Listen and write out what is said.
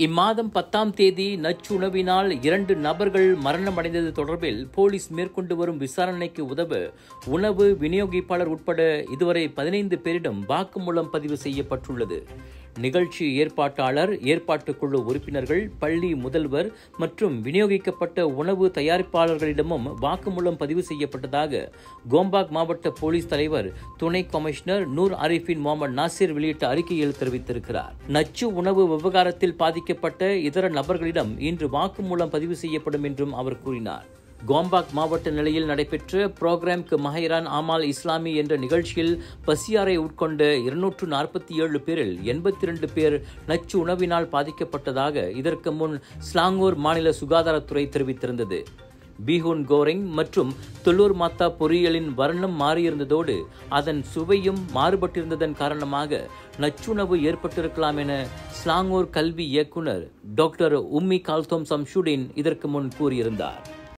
இம்மாதம் 10ஆம் தேதி நச்சுணவினால் 2 நபர்கள் மரணமடைந்தது தொடர்பில் போலீஸ் மேற்கொண்டு வரும் விசாரணைக்கு உதவ உணவு விநியோகிப்பாளர் உட்பட இதுவரை 15 பேரிடம் வாக்குமூலம் பதிவு செய்யப்பட்டுள்ளது. நிகழ்ச்சி ஏற்பாட்டாளர், ஏற்பாட்டு குழு உறுப்பினர்கள், பள்ளி முதல்வர் மற்றும் விநியோகிக்கப்பட்ட உணவு தயாரிப்பாளர்களிடமும் வாக்குமூலம் பதிவு செய்யப்பட்டதாக கோம்பாக் மாவட்ட போலீஸ் தலைவர் துணை கமிஷனர் நூர் ஆரிஃபின் முகமது நாசிர் வெளியிட்ட அறிக்கையில் தெரிவித்திருக்கிறார். நச்சு உணவு விவகாரத்தில் பாதிக்கப்பட்ட இதர நபர்களிடம் இன்று வாக்குமூலம் பதிவு செய்யப்படும் என்றும் அவர் கூறினார். கோம்பாக் மாவட்ட நிலையில் நடைபெற்ற புரோகிராம்க்கு மஹைரான் ஆமால் இஸ்லாமி என்ற நிகழ்ச்சியில் பசியாரை உட்கொண்ட 247 பேரில் 82 பேர் நச்சு உணவினால் பாதிக்கப்பட்டதாக இதற்கு முன் ஸ்லாங்கூர் மாநில சுகாதாரத்துறை தெரிவித்திருந்தது. பீஹூன் கோரிங் மற்றும் துள்ளூர் மாத்தா பொரியலின் வர்ணம் மாறியிருந்ததோடு அதன் சுவையும் மாறுபட்டிருந்ததன் காரணமாக நச்சுணவு ஏற்பட்டிருக்கலாம் என ஸ்லாங்கூர் கல்வி இயக்குனர் டாக்டர் உம்மி கால்தோம் சம்ஷுடின் இதற்கு முன் கூறியிருந்தார்.